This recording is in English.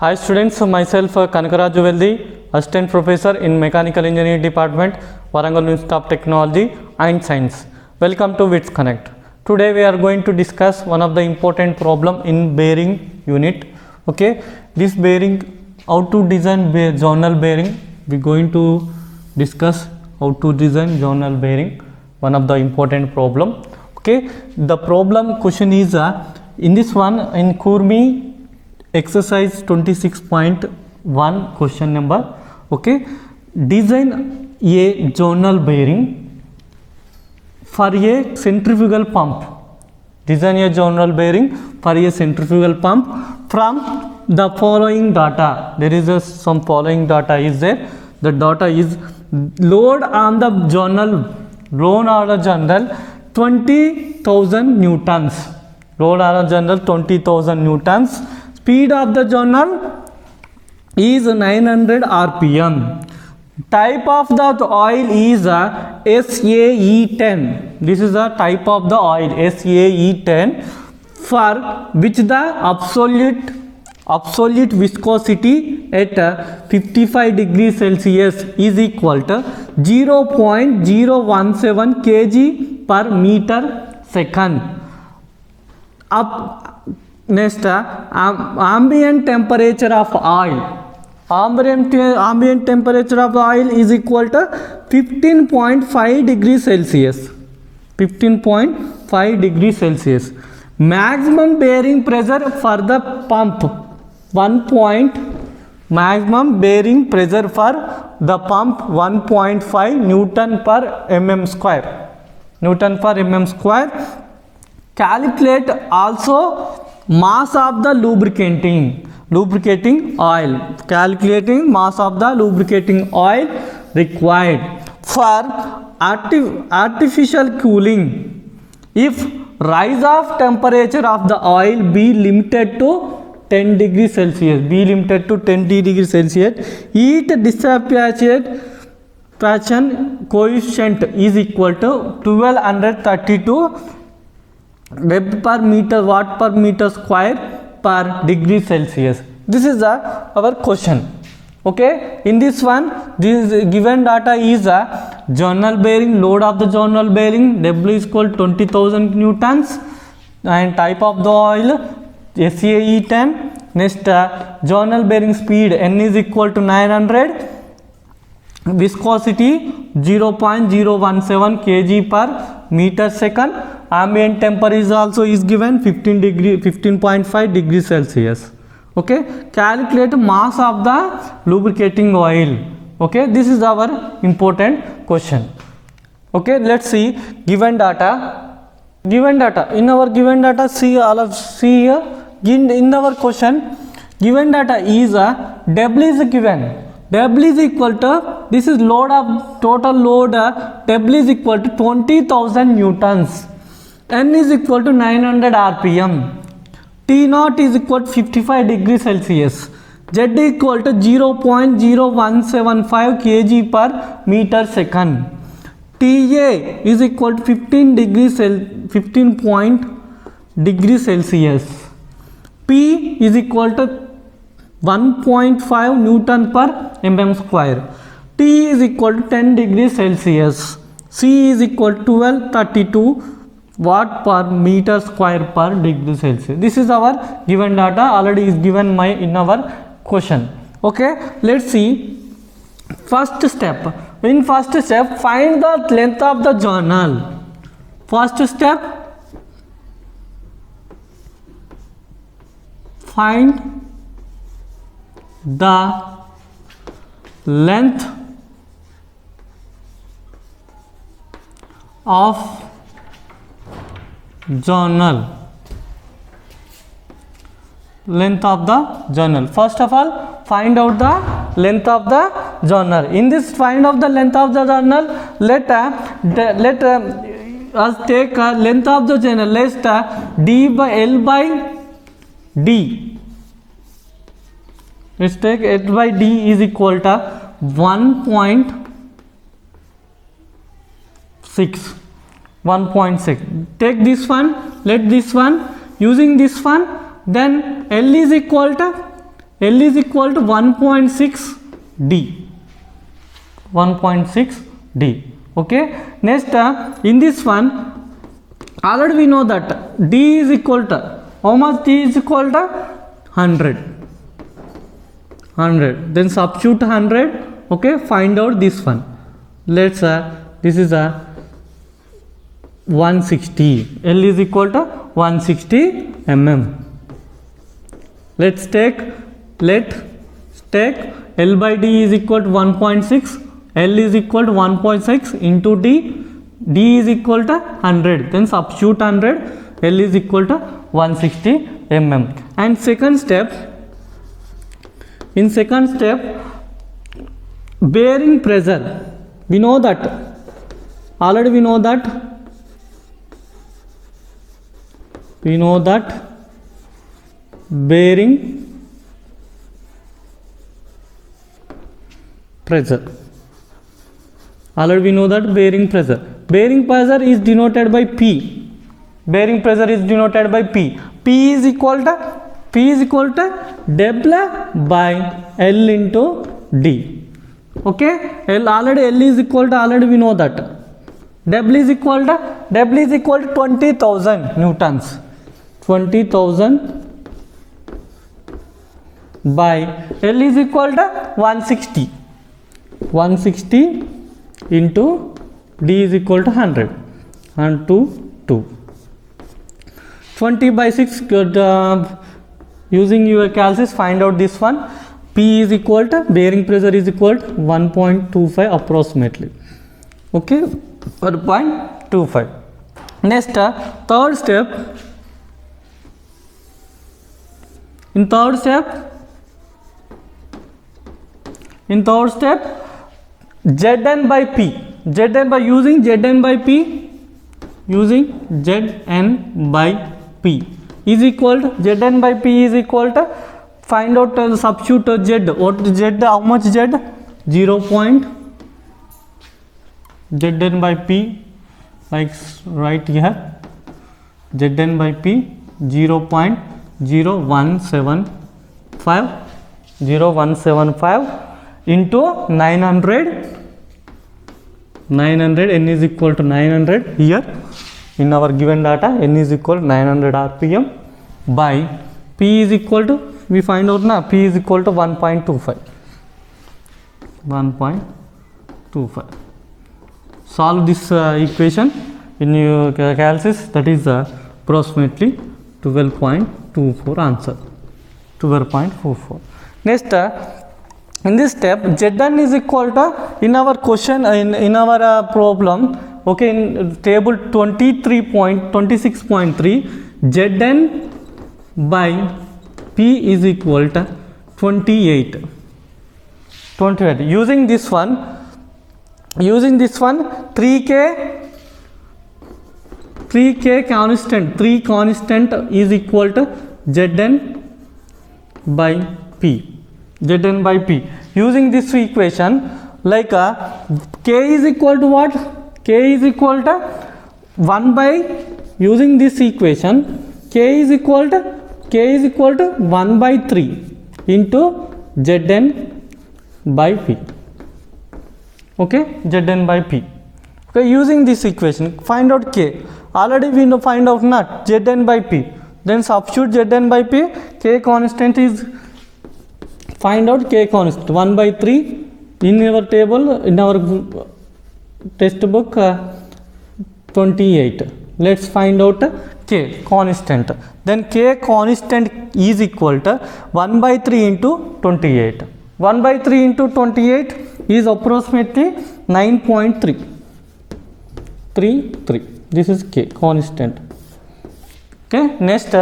Hi students, myself Kanakaraju Veldi, Assistant Professor in Mechanical Engineering Department, Warangal Institute of Technology and Science. Welcome to Wits Connect. Today we are going to discuss one of the important problem in bearing unit. Okay, this bearing, how to design journal bearing. We are going to discuss how to design journal bearing, one of the important problem. Okay, the problem question is in this one, in Kurmi exercise 26.1 question number. Okay, design a journal bearing for a centrifugal pump. Design a journal bearing for a centrifugal pump from the following data. There is some following data is there. The data is load on the journal 20,000 newtons. Load on the journal 20,000 newtons. Speed of the journal is 900 rpm. Type of the oil is SAE10. This is the type of the oil SAE10 for which the absolute viscosity at 55 degrees Celsius is equal to 0.017 kg per meter second. Next, ambient temperature of oil. Ambient temperature of oil is equal to 15.5 degrees Celsius. 15.5 degrees Celsius. Maximum bearing pressure for the pump. Maximum bearing pressure for the pump 1.5 Newton per mm square. Newton per mm square. Calculate also mass of the lubricating oil. Calculating mass of the lubricating oil required for artificial cooling. If rise of temperature of the oil be limited to 10 degrees Celsius, heat dissipation coefficient is equal to 1232 watt per meter square per degree Celsius. This is our question. Okay, in this one, this given data is a journal bearing, load of the journal bearing, W is equal to 20,000 newtons, and type of the oil SAE10. Next, journal bearing speed N is equal to 900, viscosity 0.017 kg per meter second. Ambient temperature also is given 15.5 degrees Celsius. Okay, calculate mass of the lubricating oil. Okay, this is our important question. Okay, let's see given data. In our given data, see here. In our question, given data is W is given. W is equal to, this is load of total load. W is equal to 20,000 newtons. N is equal to 900 rpm. T naught is equal to 55 degrees Celsius. Z equal to 0.0175 kg per meter second. TA is equal to 15 degrees Celsius. P is equal to 1.5 Newton per mm square. T is equal to 10 degrees Celsius. C is equal to 1232 watt per meter square per degree Celsius. This is our given data, already is given in our question. Okay, let's see first step. In first step, find the length of the journal. First step, find the length of journal. Length of the journal. First of all, find out the length of the journal. In this find out the length of the journal, let us take length of the journal. Let's D by L by D. Let's take L by D is equal to 1.6. 1.6. Take this one, let this one, using this one, then L is equal to L is equal to 1.6 D. 1.6 D. Okay. Next, in this one, already we know that D is equal to, how much D is equal to? 100. 100. Then substitute 100. Okay. Find out this one. Let's, this is a 160. L is equal to 160 mm. Let's take L by D is equal to 1.6. L is equal to 1.6 into D. D is equal to 100. Then substitute 100. L is equal to 160 mm. And second step, in second step, bearing pressure. We know that. Already we know that. We know that bearing pressure. Already we know that bearing pressure. Bearing pressure is denoted by P. Bearing pressure is denoted by P. P is equal to W by L into D. Okay. Already L is equal to, already we know that. W is equal to 20,000 newtons. 20,000 by L is equal to 160. 160 into D is equal to 100. And 2. 20 by 6, using your calculus, find out this one. P is equal to, bearing pressure is equal to 1.25 approximately. Okay. 1.25. Next, third step. In third step, Zn by P. Zn by using Zn by P. Using Zn by P is equal to, Zn by P is equal to, find out, substitute Z. What Z? How much Z? 0. Zn by P, like right here. Zn by P 0.0175 into 900. N is equal to 900 here in our given data. N is equal to 900 rpm by P is equal to, we find out now, P is equal to 1.25. 1.25. Solve this equation in your calculus, that is approximately 12.24 answer. 12.44. Next, in this step, Zn is equal to, in our question, in our problem, okay, in table 26.3, Zn by P is equal to 28. Using this one, 3K constant, 3 constant is equal to Zn by P. Zn by P. Using this equation, like K is equal to what? K is equal to 1 by, using this equation, K is equal to 1 by 3 into Zn by P. Okay, Zn by P. Okay, using this equation, find out K. Already we know, find out not Zn by P. Then substitute Zn by P. K constant is, find out K constant 1 by 3 in our table, in our textbook 28. Let's find out K constant. Then K constant is equal to 1 by 3 into 28. 1 by 3 into 28 is approximately 9.33. This is K constant. Okay. Next,